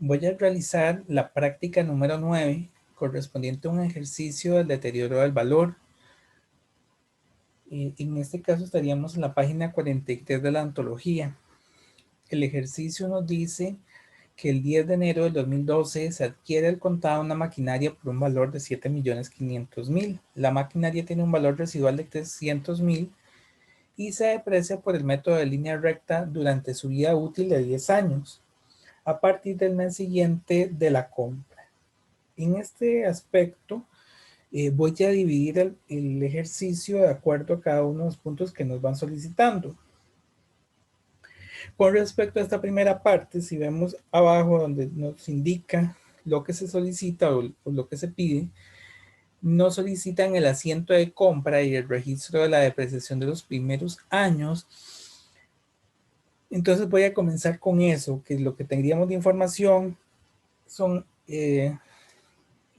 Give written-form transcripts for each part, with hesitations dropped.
Voy a realizar la práctica número 9 correspondiente a un ejercicio del deterioro del valor. En este caso estaríamos en la página 43 de la antología. El ejercicio nos dice que el 10 de enero del 2012 se adquiere al contado una maquinaria por un valor de 7.500.000. La maquinaria tiene un valor residual de 300.000 y se deprecia por el método de línea recta durante su vida útil de 10 años, a partir del mes siguiente de la compra. En este aspecto, voy a dividir el ejercicio de acuerdo a cada uno de los puntos que nos van solicitando. Con respecto a esta primera parte, si vemos abajo donde nos indica lo que se solicita o lo que se pide, nos solicitan el asiento de compra y el registro de la depreciación de los primeros años. Entonces voy a comenzar con eso, que lo que tendríamos de información son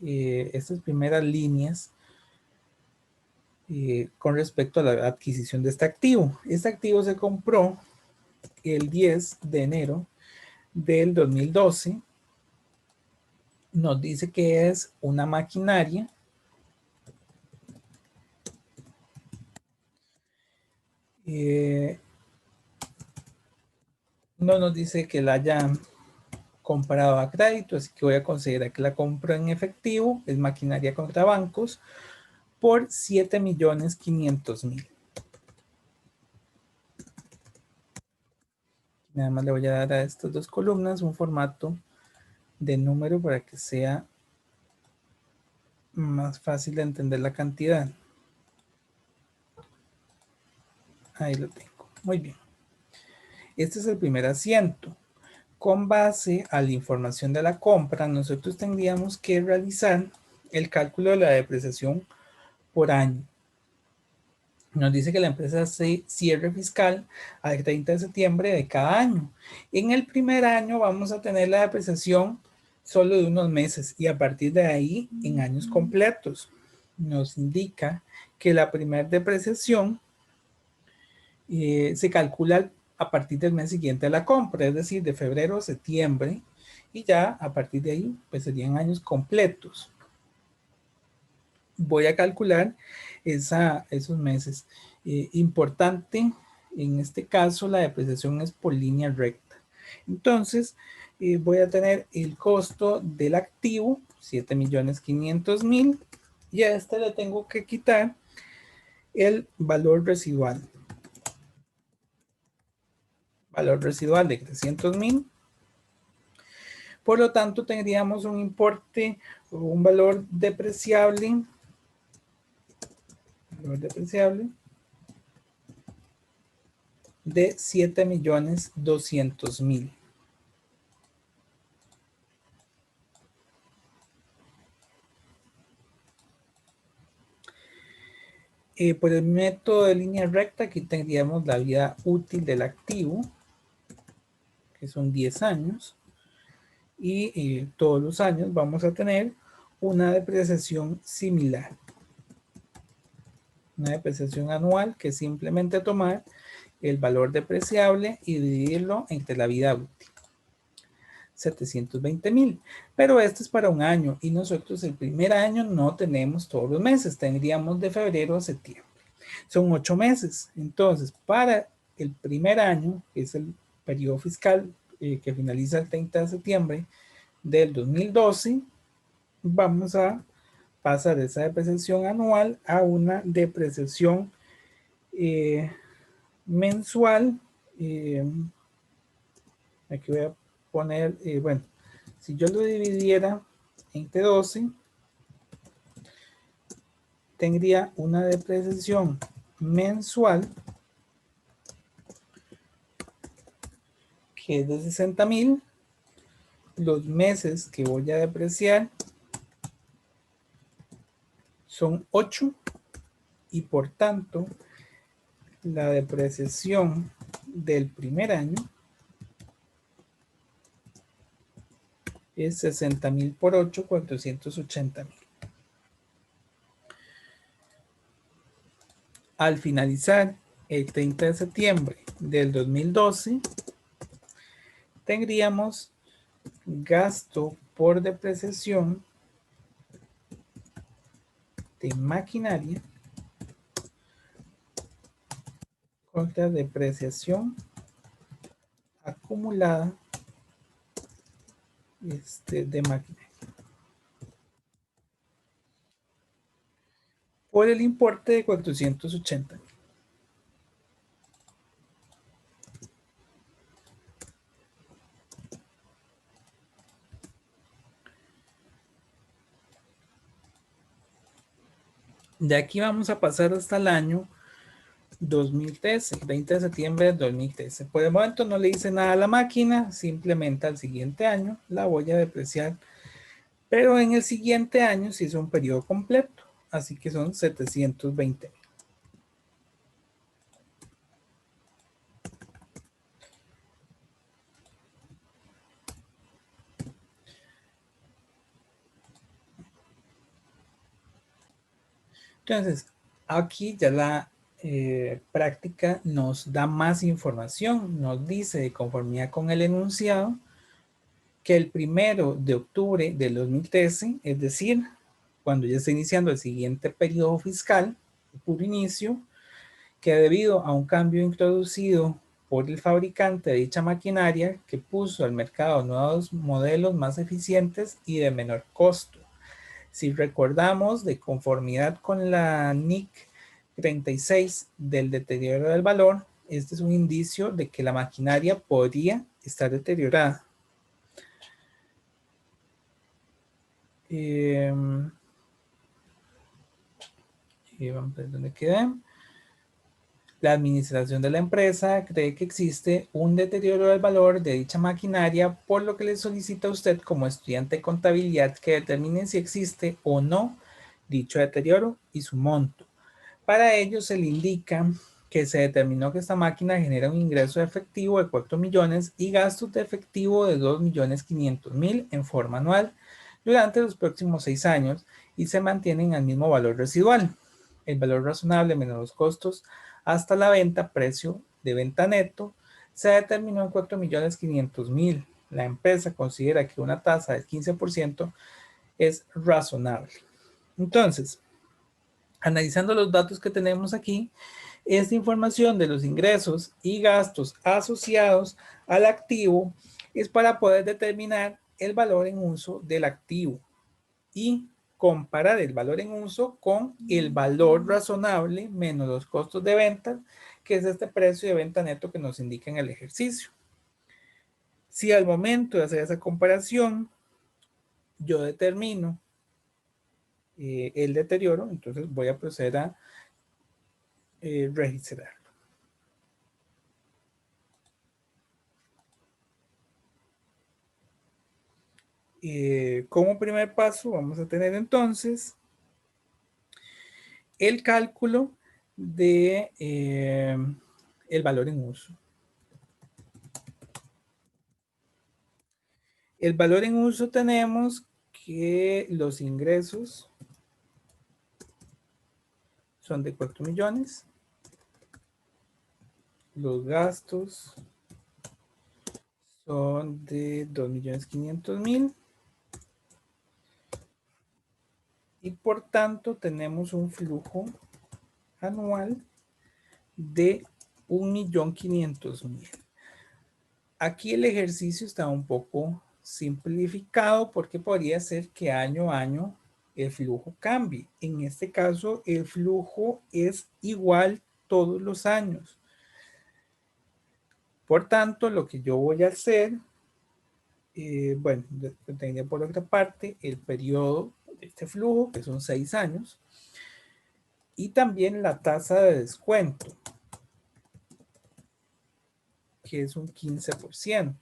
estas primeras líneas con respecto a la adquisición de este activo. Este activo se compró el 10 de enero del 2012. Nos dice que es una maquinaria no nos dice que la hayan comprado a crédito, así que voy a considerar que la compro en efectivo, es maquinaria contra bancos, por 7.500.000. Nada más le voy a dar a estas dos columnas un formato de número para que sea más fácil de entender la cantidad. Ahí lo tengo. Muy bien. Este es el primer asiento. Con base a la información de la compra, nosotros tendríamos que realizar el cálculo de la depreciación por año. Nos dice que la empresa se cierre fiscal al 30 de septiembre de cada año. En el primer año vamos a tener la depreciación solo de unos meses y a partir de ahí en años completos. Nos indica que la primera depreciación se calcula a partir del mes siguiente a la compra, es decir, de febrero a septiembre, y ya a partir de ahí pues serían años completos. Voy a calcular esos meses. Importante, en este caso la depreciación es por línea recta. Entonces, voy a tener el costo del activo, 7.500.000, y a este le tengo que quitar el valor residual. Valor residual de 300.000. Por lo tanto, tendríamos un importe o un valor depreciable de 7.200.000. Por el método de línea recta, aquí tendríamos la vida útil del activo, que son 10 años, y todos los años vamos a tener una depreciación similar. Una depreciación anual que es simplemente tomar el valor depreciable y dividirlo entre la vida útil. 720.000, pero esto es para un año y nosotros el primer año no tenemos todos los meses, tendríamos de febrero a septiembre. Son 8 meses, entonces para el primer año, que es el periodo fiscal que finaliza el 30 de septiembre del 2012, vamos a pasar esa depreciación anual a una depreciación mensual. Aquí voy a poner, bueno, si yo lo dividiera entre 12, tendría una depreciación mensual que es de 60.000. Los meses que voy a depreciar son 8 y por tanto la depreciación del primer año es 60.000 por 8, 480.000. Al finalizar el 30 de septiembre del 2012, tendríamos gasto por depreciación de maquinaria contra depreciación acumulada de maquinaria por el importe de 480. De aquí vamos a pasar hasta el año 2013, 20 de septiembre de 2013. Por el momento no le hice nada a la máquina, simplemente al siguiente año la voy a depreciar, pero en el siguiente año se hizo un periodo completo, así que son 720. Entonces, aquí ya la práctica nos da más información, nos dice de conformidad con el enunciado que el 1 de octubre del 2013, es decir, cuando ya está iniciando el siguiente periodo fiscal, puro inicio, que debido a un cambio introducido por el fabricante de dicha maquinaria que puso al mercado nuevos modelos más eficientes y de menor costo. Si recordamos, de conformidad con la NIC 36 del deterioro del valor, este es un indicio de que la maquinaria podría estar deteriorada. Vamos a ver dónde quedé. La administración de la empresa cree que existe un deterioro del valor de dicha maquinaria, por lo que le solicita a usted como estudiante de contabilidad que determine si existe o no dicho deterioro y su monto. Para ello se le indica que se determinó que esta máquina genera un ingreso de efectivo de 4 millones y gastos de efectivo de 2.500.000 en forma anual durante los próximos 6 años y se mantienen al mismo valor residual. El valor razonable menos los costos hasta la venta, precio de venta neto, se determinó en 4.500.000. La empresa considera que una tasa del 15% es razonable. Entonces, analizando los datos que tenemos aquí, esta información de los ingresos y gastos asociados al activo es para poder determinar el valor en uso del activo y comparar el valor en uso con el valor razonable menos los costos de venta, que es este precio de venta neto que nos indica en el ejercicio. Si al momento de hacer esa comparación yo determino el deterioro, entonces voy a proceder a registrar. Como primer paso vamos a tener entonces el cálculo de el valor en uso. El valor en uso tenemos que los ingresos son de 4 millones, los gastos son de 2.500.000 y por tanto tenemos un flujo anual de 1.500.000. Aquí el ejercicio está un poco simplificado porque podría ser que año a año el flujo cambie. En este caso, el flujo es igual todos los años. Por tanto, lo que yo voy a hacer, bueno, tendría por otra parte el periodo de este flujo, que son 6 años, y también la tasa de descuento, que es un 15%.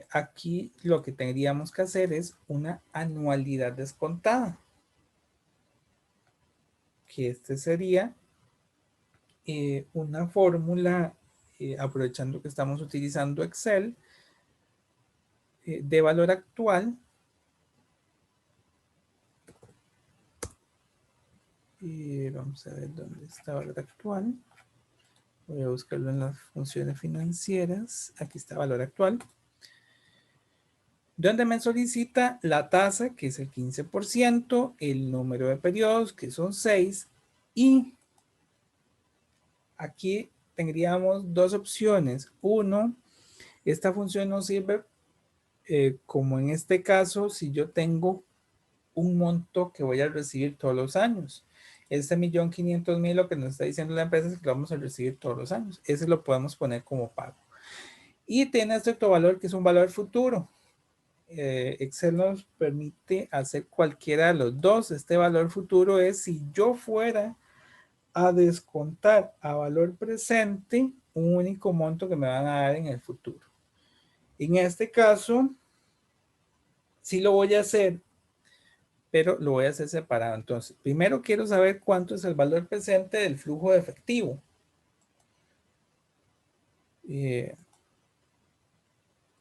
Aquí lo que tendríamos que hacer es una anualidad descontada, que este sería una fórmula, aprovechando que estamos utilizando Excel, de valor actual. Vamos a ver dónde está valor actual. Voy a buscarlo en las funciones financieras. Aquí está valor actual. donde me solicita la tasa, que es el 15%, el número de periodos, que son 6, y aquí tendríamos dos opciones. Uno, esta función nos sirve como en este caso, si yo tengo un monto que voy a recibir todos los años. Este 1.500.000 lo que nos está diciendo la empresa es que lo vamos a recibir todos los años. Ese lo podemos poner como pago. Y tiene este otro valor que es un valor futuro. Excel nos permite hacer cualquiera de los dos. Este valor futuro es si yo fuera a descontar a valor presente un único monto que me van a dar en el futuro. En este caso, sí lo voy a hacer, pero lo voy a hacer separado. Entonces, primero quiero saber cuánto es el valor presente del flujo de efectivo.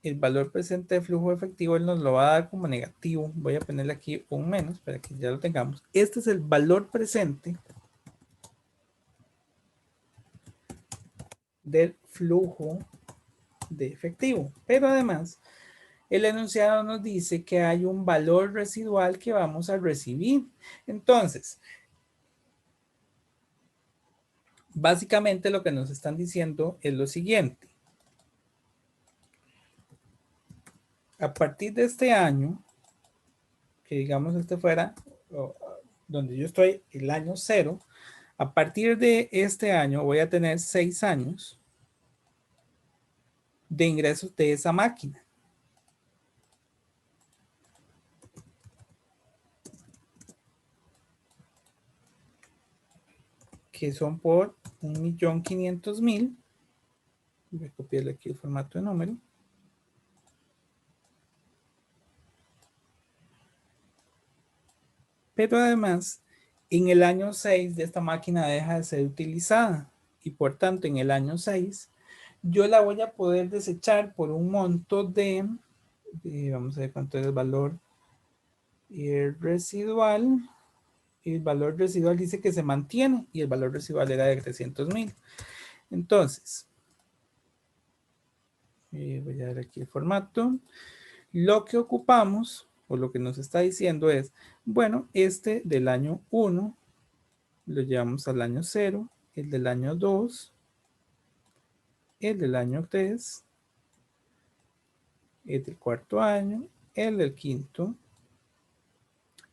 El valor presente de flujo de efectivo él nos lo va a dar como negativo. Voy a ponerle aquí un menos para que ya lo tengamos. Este es el valor presente del flujo de efectivo. Pero además, el enunciado nos dice que hay un valor residual que vamos a recibir. Entonces, básicamente lo que nos están diciendo es lo siguiente. A partir de este año, que digamos este fuera donde yo estoy, el año 0, a partir de este año voy a tener 6 años de ingresos de esa máquina. Que son por 1.500.000. Voy a copiarle aquí el formato de número. Pero además, en el año 6 de esta máquina deja de ser utilizada. Y por tanto, en el año 6, yo la voy a poder desechar por un monto de vamos a ver cuánto es el valor residual. El valor residual dice que se mantiene y el valor residual era de 300.000. Entonces, voy a ver aquí el formato. Lo que ocupamos, o lo que nos está diciendo es, bueno, este del año 1 lo llevamos al año 0, el del año 2, el del año 3, el del cuarto año, el del quinto,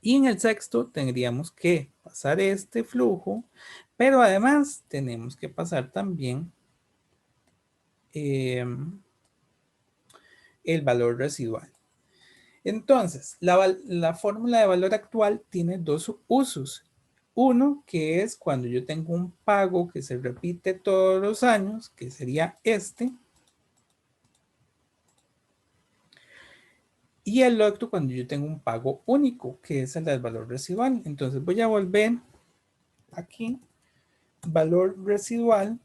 y en el sexto tendríamos que pasar este flujo, pero además tenemos que pasar también el valor residual. Entonces, la fórmula de valor actual tiene dos usos. Uno, que es cuando yo tengo un pago que se repite todos los años, que sería este. Y el otro cuando yo tengo un pago único, que es el del valor residual. Entonces voy a volver aquí. Valor residual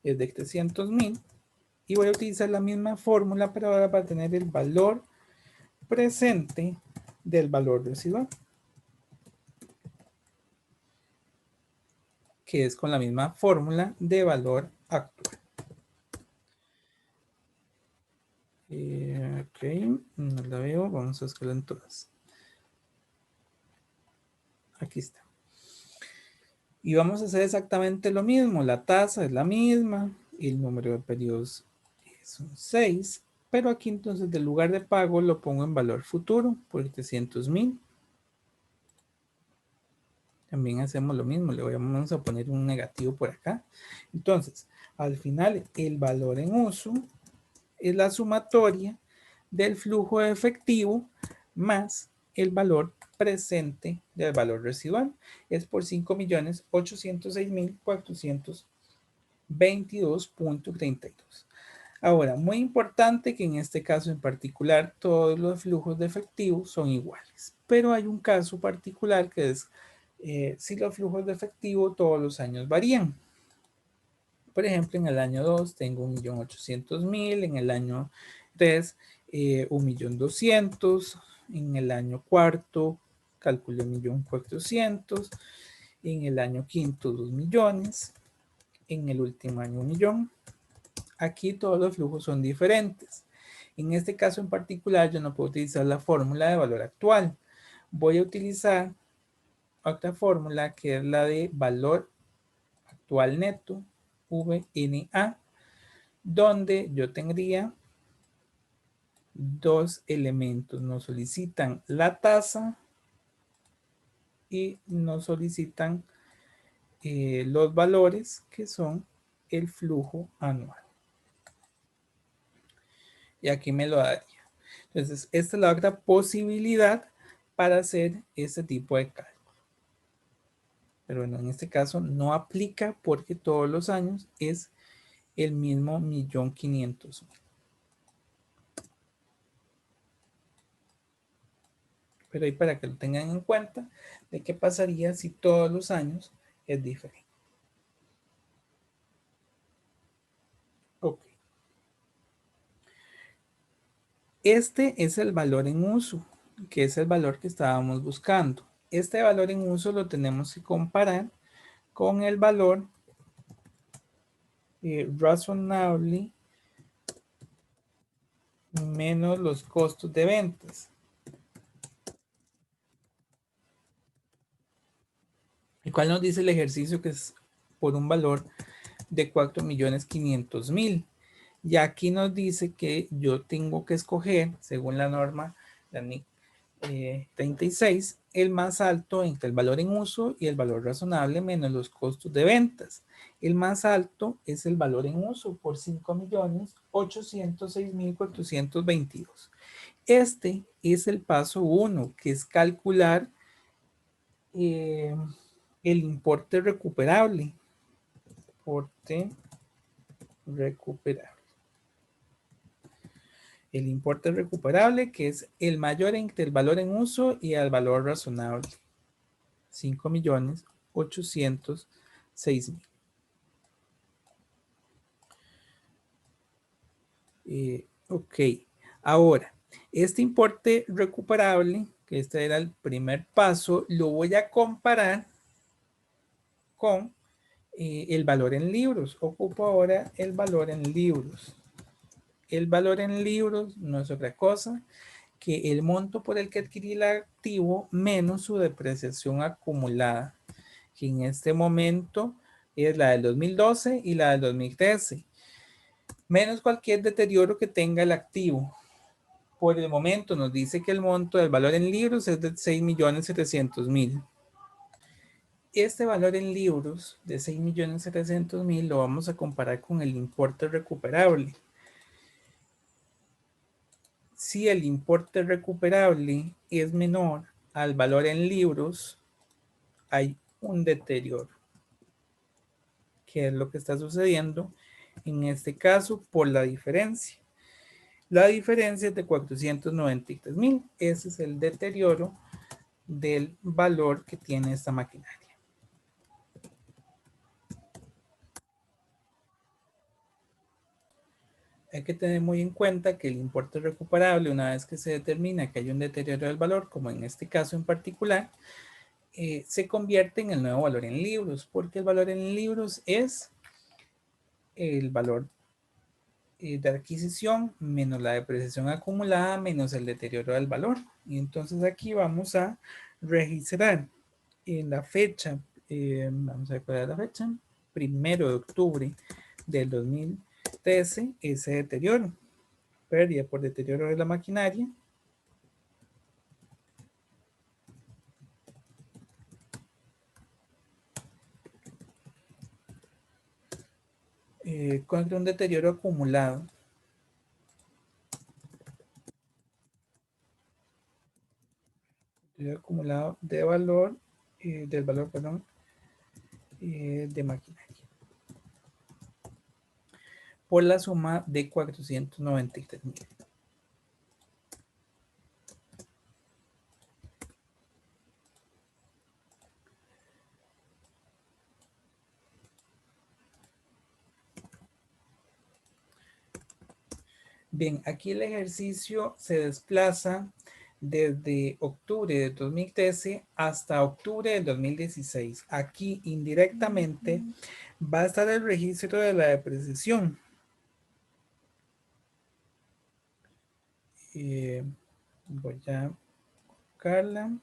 es de 300.000. Y voy a utilizar la misma fórmula, pero ahora para tener el valor presente del valor residual, que es con la misma fórmula de valor actual. Ok, no la veo, vamos a escalar en todas. Aquí está. Y vamos a hacer exactamente lo mismo, la tasa es la misma, el número de periodos son 6, pero aquí entonces del lugar de pago lo pongo en valor futuro por 300.000. También hacemos lo mismo, le vamos a poner un negativo por acá. Entonces, al final, el valor en uso es la sumatoria del flujo de efectivo más el valor presente del valor residual. Es por 5.806.422.32. Ahora, muy importante que en este caso en particular todos los flujos de efectivo son iguales, pero hay un caso particular que es si los flujos de efectivo todos los años varían. Por ejemplo, en el año 2 tengo 1.800.000, en el año 3 1.200.000, en el año cuarto calculé 1.400.000, en el año quinto 2 millones, en el último año 1 millón. Aquí todos los flujos son diferentes. En este caso en particular, yo no puedo utilizar la fórmula de valor actual. Voy a utilizar otra fórmula que es la de valor actual neto, VNA, donde yo tendría dos elementos. Nos solicitan la tasa y nos solicitan los valores que son el flujo anual. Y aquí me lo daría. Entonces, esta es la otra posibilidad para hacer este tipo de cálculo. Pero bueno, en este caso no aplica porque todos los años es el mismo 1.500.000. Pero ahí para que lo tengan en cuenta de qué pasaría si todos los años es diferente. Ok. Este es el valor en uso, que es el valor que estábamos buscando. Este valor en uso lo tenemos que comparar con el valor razonable menos los costos de ventas. ¿Y cuál nos dice el ejercicio? Que es por un valor de 4.500.000. Y aquí nos dice que yo tengo que escoger, según la norma la NIC 36, el más alto entre el valor en uso y el valor razonable menos los costos de ventas. El más alto es el valor en uso por 5.806.422. Este es el paso 1, que es calcular el importe recuperable. Importe recuperable. El importe recuperable, que es el mayor entre el valor en uso y el valor razonable. 5.806.000. Ok. Ahora, este importe recuperable, que este era el primer paso, lo voy a comparar con el valor en libros. Ocupo ahora el valor en libros. El valor en libros no es otra cosa que el monto por el que adquirí el activo menos su depreciación acumulada, que en este momento es la del 2012 y la del 2013, menos cualquier deterioro que tenga el activo. Por el momento nos dice que el monto del valor en libros es de 6.700.000. Este valor en libros de 6.700.000 lo vamos a comparar con el importe recuperable. Si el importe recuperable es menor al valor en libros, hay un deterioro. ¿Qué es lo que está sucediendo? En este caso, por la diferencia. La diferencia es de 493.000. Ese es el deterioro del valor que tiene esta maquinaria. Hay que tener muy en cuenta que el importe recuperable, una vez que se determina que hay un deterioro del valor, como en este caso en particular, se convierte en el nuevo valor en libros, porque el valor en libros es el valor de adquisición menos la depreciación acumulada menos el deterioro del valor. Y entonces aquí vamos a registrar en la fecha, vamos a ver cuál es la fecha, 1 de octubre del 2013, ese deterioro, pérdida por deterioro de la maquinaria. Contra un deterioro acumulado. Deterioro acumulado de valor, del valor, perdón, de maquinaria. Por la suma de 493.000. Bien, aquí el ejercicio se desplaza desde octubre de 2013 hasta octubre del 2016. Aquí indirectamente va a estar el registro de la depreciación. Voy a buscarla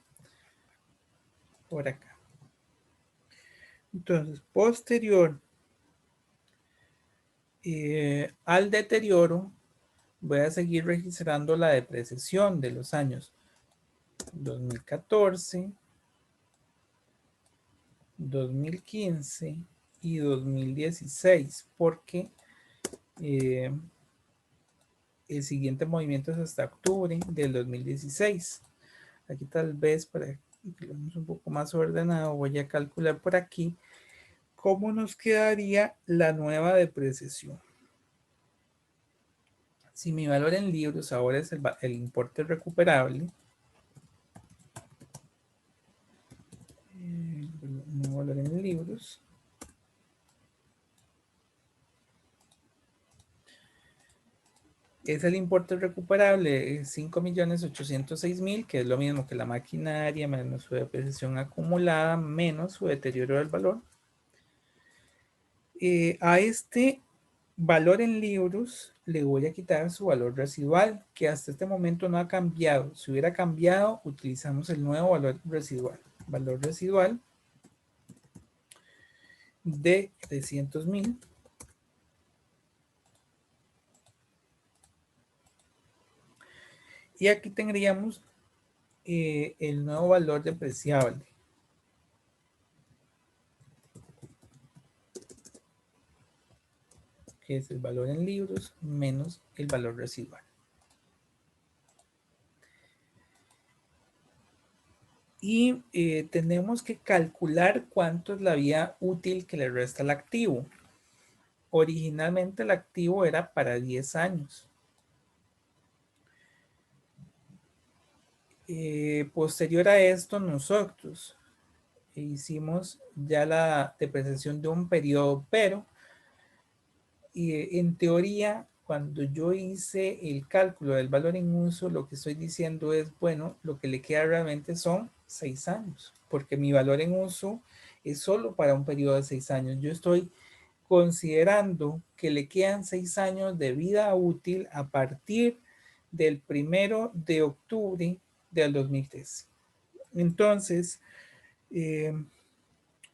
por acá. Entonces, posterior al deterioro, voy a seguir registrando la depreciación de los años 2014, 2015 y 2016, porque el siguiente movimiento es hasta octubre del 2016. Aquí tal vez para que lo veamos un poco más ordenado, voy a calcular por aquí cómo nos quedaría la nueva depreciación. Si mi valor en libros ahora es el importe recuperable, nuevo valor en libros, es el importe recuperable 5.806.000, que es lo mismo que la maquinaria menos su depreciación acumulada menos su deterioro del valor. A este valor en libros le voy a quitar su valor residual, que hasta este momento no ha cambiado. Si hubiera cambiado, utilizamos el nuevo valor residual. Valor residual de 300.000. Y aquí tendríamos el nuevo valor depreciable, que es el valor en libros menos el valor residual. Y tenemos que calcular cuánto es la vida útil que le resta al activo. Originalmente el activo era para 10 años. Posterior a esto, nosotros hicimos ya la depreciación de un periodo, pero en teoría, cuando yo hice el cálculo del valor en uso, lo que estoy diciendo es, bueno, lo que le queda realmente son 6 años, porque mi valor en uso es solo para un periodo de 6 años. Yo estoy considerando que le quedan 6 años de vida útil a partir del 1 de octubre del 2013. Entonces,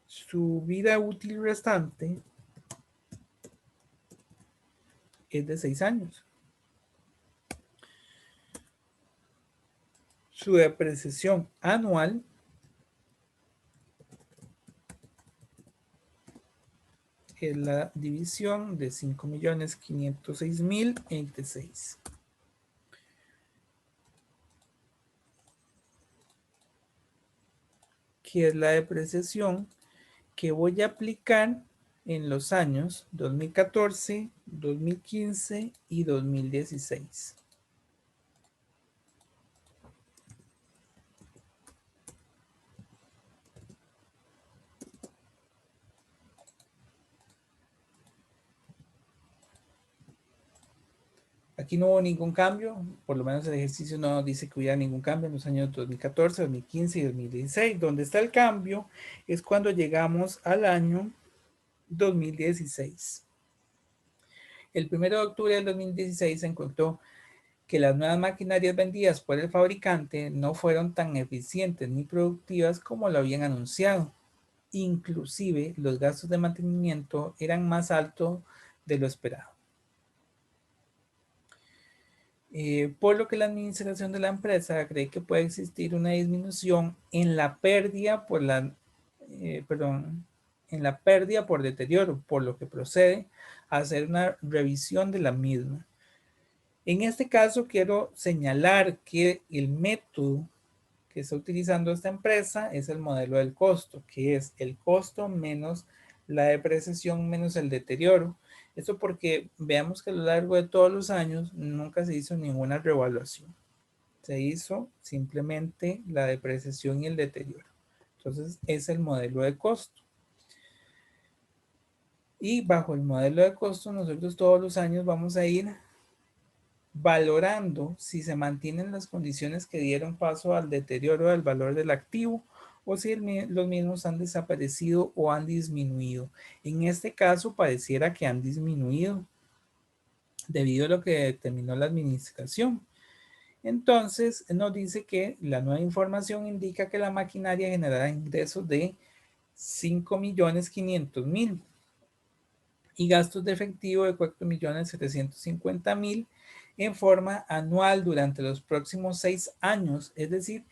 su vida útil restante es de 6 años. Su depreciación anual es la división de 5.506.000 entre 6. Que es la depreciación que voy a aplicar en los años 2014, 2015 y 2016. Aquí no hubo ningún cambio, por lo menos el ejercicio no dice que hubiera ningún cambio en los años 2014, 2015 y 2016. Donde está el cambio es cuando llegamos al año 2016. El 1 de octubre del 2016 se encontró que las nuevas maquinarias vendidas por el fabricante no fueron tan eficientes ni productivas como lo habían anunciado. Inclusive los gastos de mantenimiento eran más altos de lo esperado. Por lo que la administración de la empresa cree que puede existir una disminución en la pérdida por en la pérdida por deterioro, por lo que procede a hacer una revisión de la misma. En este caso quiero señalar que el método que está utilizando esta empresa es el modelo del costo, que es el costo menos la depreciación menos el deterioro. Esto porque veamos que a lo largo de todos los años nunca se hizo ninguna revaluación. Se hizo simplemente la depreciación y el deterioro. Entonces es el modelo de costo. Y bajo el modelo de costo nosotros todos los años vamos a ir valorando si se mantienen las condiciones que dieron paso al deterioro del valor del activo o si los mismos han desaparecido o han disminuido. En este caso pareciera que han disminuido debido a lo que determinó la administración. Entonces nos dice que la nueva información indica que la maquinaria generará ingresos de 5.500.000 y gastos de efectivo de 4.750.000 en forma anual durante los próximos 6 años. Es decir,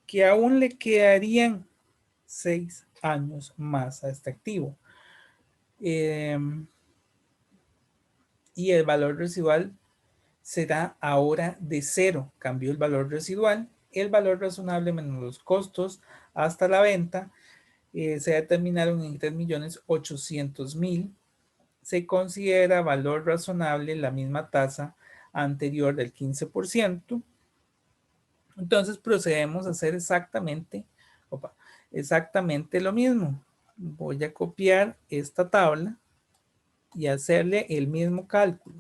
que aún le quedarían 6 años más a este activo. Y el valor residual será ahora de 0. Cambió el valor residual. El valor razonable menos los costos hasta la venta se determinaron en 3.800.000. Se considera valor razonable la misma tasa anterior del 15%. Entonces procedemos a hacer exactamente lo mismo. Voy a copiar esta tabla y hacerle el mismo cálculo.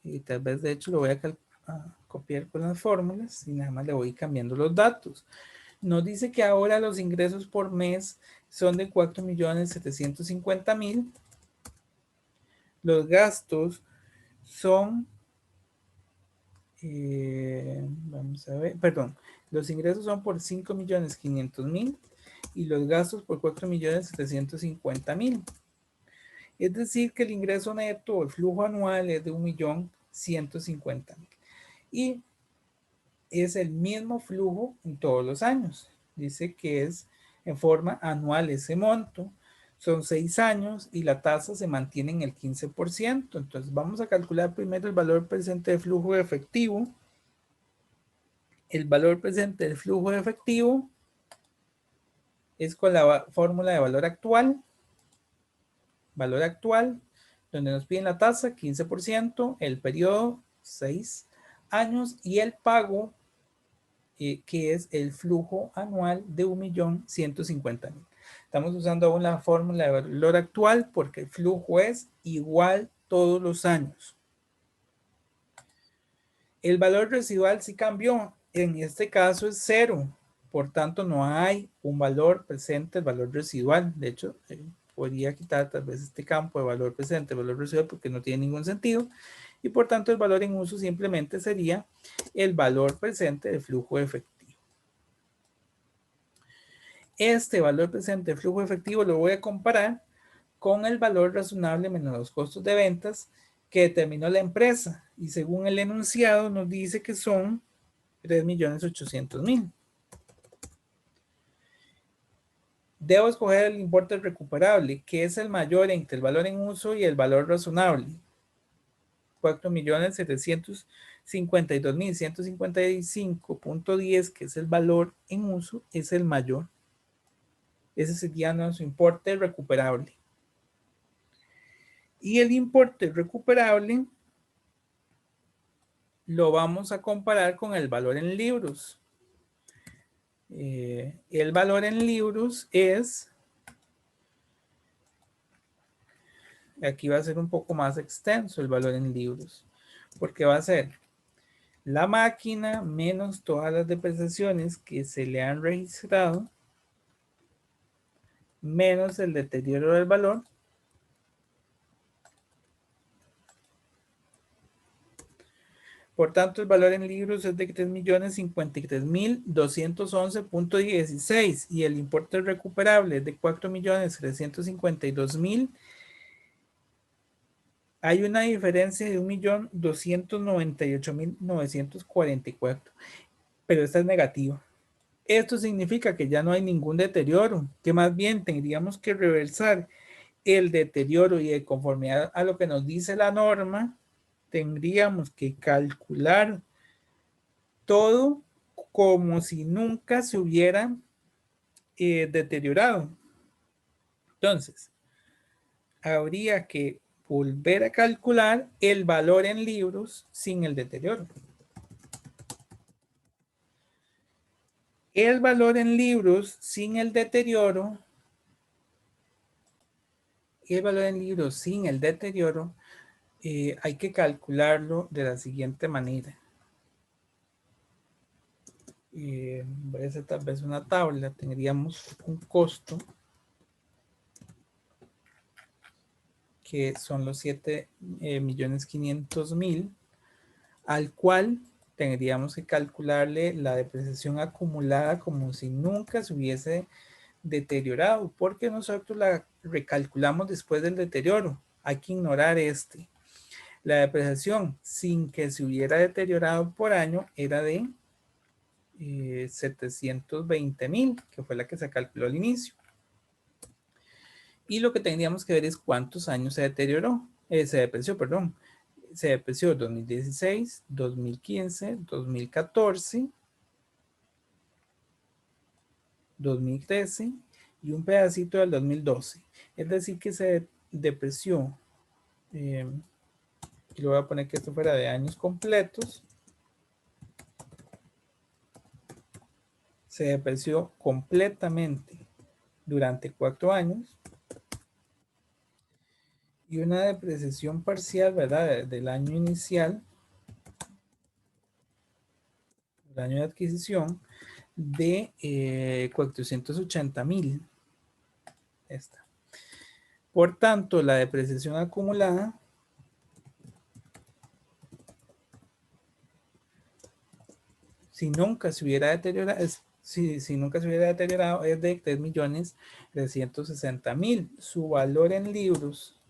Y tal vez de hecho lo voy a copiar con las fórmulas y nada más le voy cambiando los datos. Nos dice que ahora los ingresos por mes son de 4.750.000. Los gastos son, vamos a ver, perdón, los ingresos son por 5.500.000 y los gastos por 4.750.000. Es decir, que el ingreso neto, el flujo anual es de 1.150.000. Y es el mismo flujo en todos los años. Dice que es en forma anual ese monto. Son 6 años y la tasa se mantiene en el 15%. Entonces vamos a calcular primero el valor presente de flujo de efectivo. El valor presente del flujo de efectivo es con la fórmula de valor actual. Valor actual, donde nos piden la tasa, 15%, el periodo, 6 años, y el pago, que es el flujo anual de 1.150.000. Estamos usando aún la fórmula de valor actual porque el flujo es igual todos los años. El valor residual sí cambió. En este caso es 0. Por tanto, no hay un valor presente, el valor residual. De hecho, podría quitar tal vez este campo de valor presente, valor residual, porque no tiene ningún sentido. Y por tanto, el valor en uso simplemente sería el valor presente de flujo efectivo. Este valor presente de flujo efectivo lo voy a comparar con el valor razonable menos los costos de ventas que determinó la empresa. Y según el enunciado nos dice que son 3.800.000. Debo escoger el importe recuperable, que es el mayor entre el valor en uso y el valor razonable. 4.752.155.10, que es el valor en uso, es el mayor. Ese sería nuestro importe recuperable. Y el importe recuperable lo vamos a comparar con el valor en libros. El valor en libros es, aquí va a ser un poco más extenso el valor en libros, porque va a ser la máquina menos todas las depreciaciones que se le han registrado, menos el deterioro del valor, por tanto el valor en libros es de 3.053.211.16 y el importe recuperable es de 4.352.000. Hay una diferencia de 1.298.944, pero esta es negativa. Esto significa que ya no hay ningún deterioro, que más bien tendríamos que reversar el deterioro y de conformidad a lo que nos dice la norma, tendríamos que calcular todo como si nunca se hubiera deteriorado. Entonces, habría que volver a calcular el valor en libros sin el deterioro. El valor en libros sin el deterioro, hay que calcularlo de la siguiente manera. Voy a hacer tal vez una tabla. Tendríamos un costo que son los 7.500.000, al cual tendríamos que calcularle la depreciación acumulada como si nunca se hubiese deteriorado, porque nosotros la recalculamos después del deterioro. Hay que ignorar este. La depreciación sin que se hubiera deteriorado por año era de 720,000, que fue la que se calculó al inicio. Y lo que tendríamos que ver es cuántos años se deterioró, se depreció, perdón. Se depreció 2016, 2015, 2014, 2013 y un pedacito del 2012. Es decir, que se depreció, y lo voy a poner que esto fuera de años completos, se depreció completamente durante 4 años y una depreciación parcial, ¿verdad? Del año inicial, el año de adquisición, de 480,000. Esta. Por tanto, la depreciación acumulada si nunca se hubiera deteriorado, si nunca se hubiera deteriorado, es de 3.360.000. Su valor en libros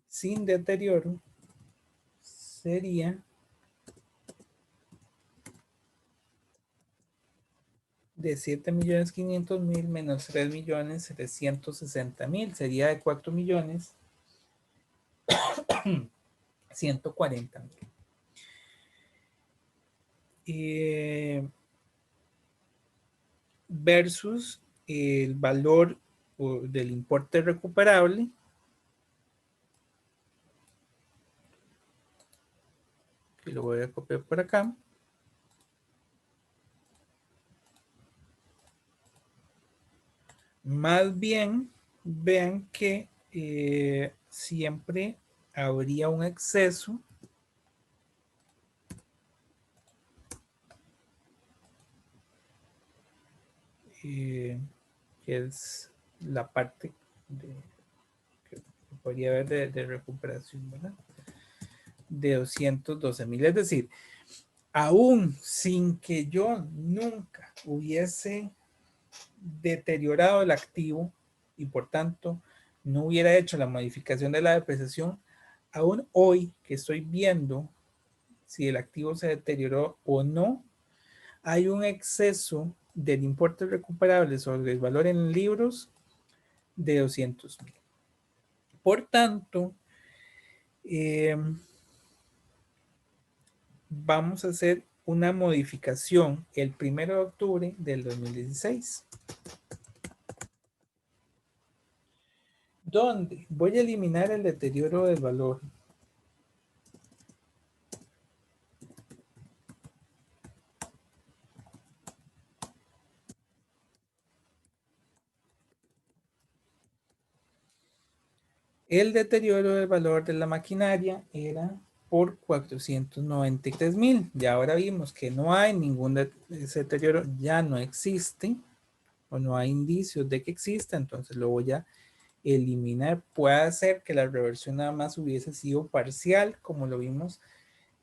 sin deterioro sería de 7.500.000 menos 3.760.000, sería de 4.140.000. Versus el valor del importe recuperable, que lo voy a copiar por acá. Más bien, vean que siempre habría un exceso que es la parte que podría haber de recuperación, ¿verdad? De 212,000. Es decir, aún sin que yo nunca hubiese deteriorado el activo y por tanto no hubiera hecho la modificación de la depreciación, aún hoy que estoy viendo si el activo se deterioró o no, hay un exceso del importe recuperable sobre el valor en libros de 200,000. Por tanto, vamos a hacer una modificación el 1 de octubre del 2016. ¿Dónde? Voy a eliminar el deterioro del valor. El deterioro del valor de la maquinaria era por 493,000. Ya ahora vimos que no hay ningún deterioro, ya no existe o no hay indicios de que exista, entonces lo voy a eliminar. Puede ser que la reversión nada más hubiese sido parcial, como lo vimos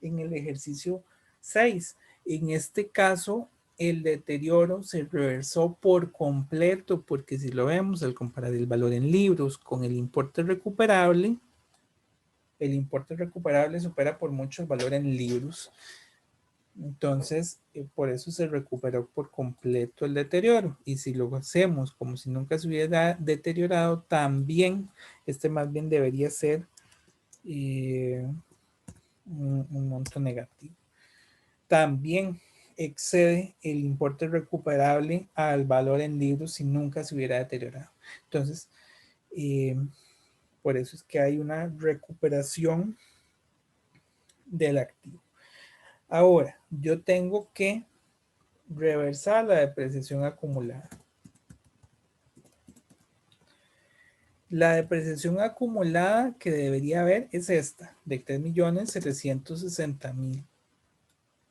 en el ejercicio 6. En este caso, el deterioro se reversó por completo, porque si lo vemos, al comparar el valor en libros con el importe recuperable supera por mucho el valor en libros. Entonces, por eso se recuperó por completo el deterioro. Y si lo hacemos como si nunca se hubiera deteriorado, también, más bien debería ser un monto negativo. También excede el importe recuperable al valor en libros si nunca se hubiera deteriorado. Entonces, por eso es que hay una recuperación del activo. Ahora, yo tengo que reversar la depreciación acumulada. La depreciación acumulada que debería haber es esta, de 3.760.000.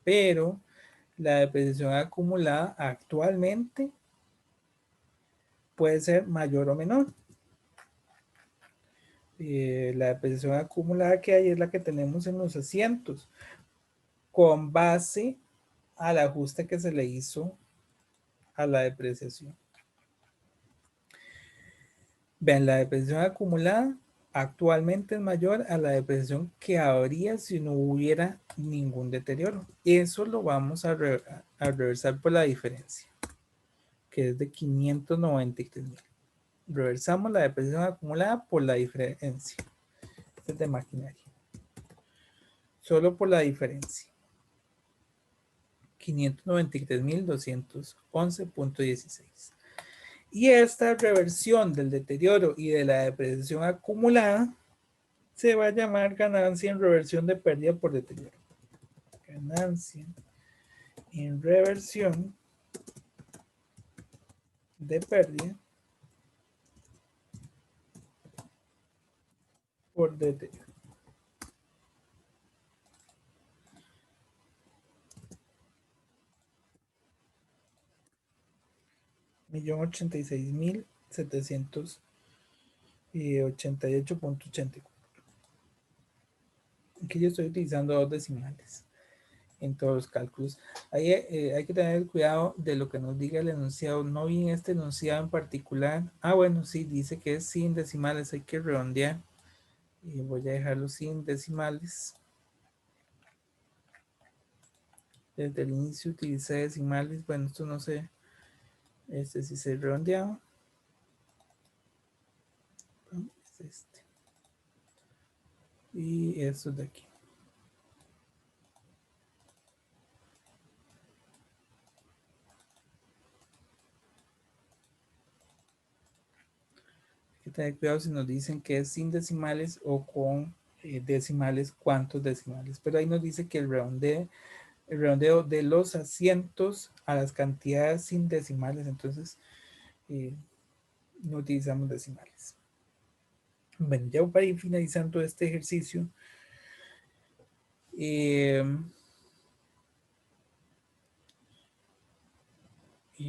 Pero la depreciación acumulada actualmente puede ser mayor o menor. La depreciación acumulada que hay es la que tenemos en los asientos. con base al ajuste que se le hizo a la depreciación. Vean, la depreciación acumulada actualmente es mayor a la depreciación que habría si no hubiera ningún deterioro. Eso lo vamos a reversar por la diferencia, que es de 593.000. Reversamos la depreciación acumulada por la diferencia. Este es de maquinaria. Solo por la diferencia. 593.211.16. Y esta reversión del deterioro y de la depreciación acumulada se va a llamar ganancia en reversión de pérdida por deterioro. Ganancia en reversión de pérdida por deterioro. $1.086.788.84. Aquí yo estoy utilizando dos decimales en todos los cálculos. Ahí hay que tener cuidado de lo que nos diga el enunciado. No vi este enunciado en particular. Bueno, sí, dice que es sin decimales, hay que redondear. Y voy a dejarlo sin decimales. Desde el inicio utilicé decimales. Bueno, esto no sé. Este sí se redondeado. Es este. Y esto de aquí. Hay que tener cuidado si nos dicen que es sin decimales o con decimales, cuántos decimales. Pero ahí nos dice que el redondeo de los asientos a las cantidades sin decimales. Entonces, no utilizamos decimales. Bueno, ya para ir finalizando este ejercicio, y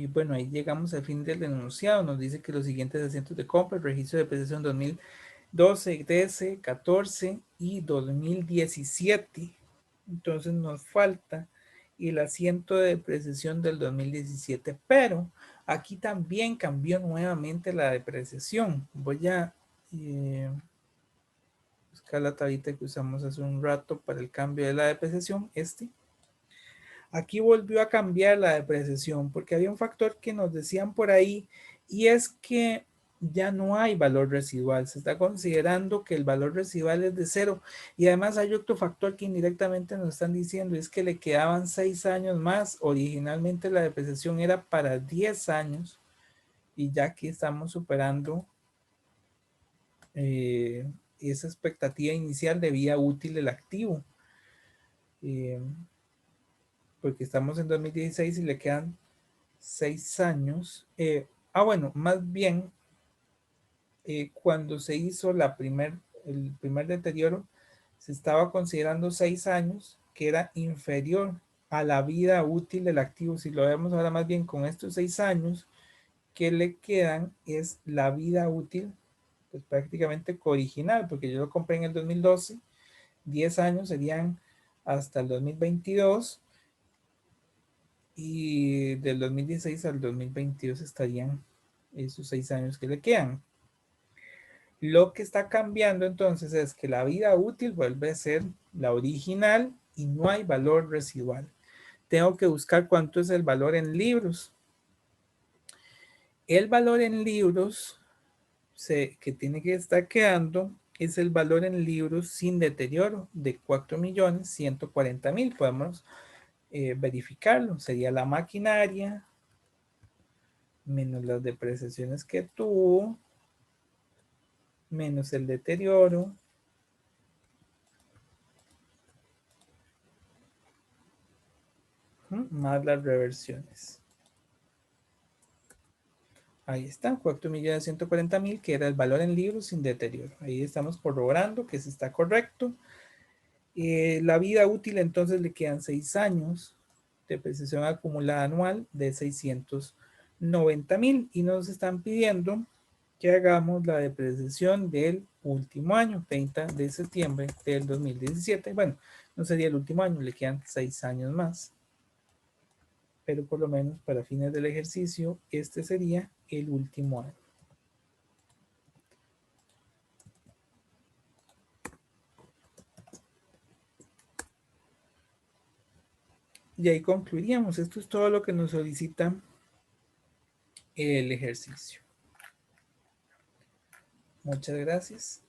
bueno, ahí llegamos al fin del enunciado. Nos dice que los siguientes asientos de compra, el registro de depreciación 2012, 13, 14 y 2017. Entonces nos falta el asiento de depreciación del 2017, pero aquí también cambió nuevamente la depreciación. Voy a buscar la tablita que usamos hace un rato para el cambio de la depreciación. Aquí volvió a cambiar la depreciación porque había un factor que nos decían por ahí, y es que ya no hay valor residual. Se está considerando que el valor residual es de 0, y además hay otro factor que indirectamente nos están diciendo, es que le quedaban 6 años más. Originalmente la depreciación era para 10 años y ya aquí estamos superando esa expectativa inicial de vida útil del activo, porque estamos en 2016 y le quedan 6 años. Bueno, más bien, cuando se hizo el primer deterioro, se estaba considerando 6 años, que era inferior a la vida útil del activo. Si lo vemos ahora más bien con estos 6 años que le quedan, es la vida útil, pues prácticamente cooriginal, porque yo lo compré en el 2012, 10 años serían hasta el 2022, y del 2016 al 2022 estarían esos 6 años que le quedan. Lo que está cambiando entonces es que la vida útil vuelve a ser la original y no hay valor residual. Tengo que buscar cuánto es el valor en libros. El valor en libros que tiene que estar quedando es el valor en libros sin deterioro de 4.140.000. Podemos verificarlo. Sería la maquinaria menos las depreciaciones que tuvo, menos el deterioro, más las reversiones. Ahí está, 4.140.000, que era el valor en libros sin deterioro. Ahí estamos corroborando que se está correcto. La vida útil entonces le quedan 6 años, depreciación acumulada anual de 690.000, y nos están pidiendo que hagamos la depreciación del último año, 30 de septiembre del 2017. Bueno, no sería el último año, le quedan 6 años más, pero por lo menos para fines del ejercicio, este sería el último año. Y ahí concluiríamos. Esto es todo lo que nos solicita el ejercicio. Muchas gracias.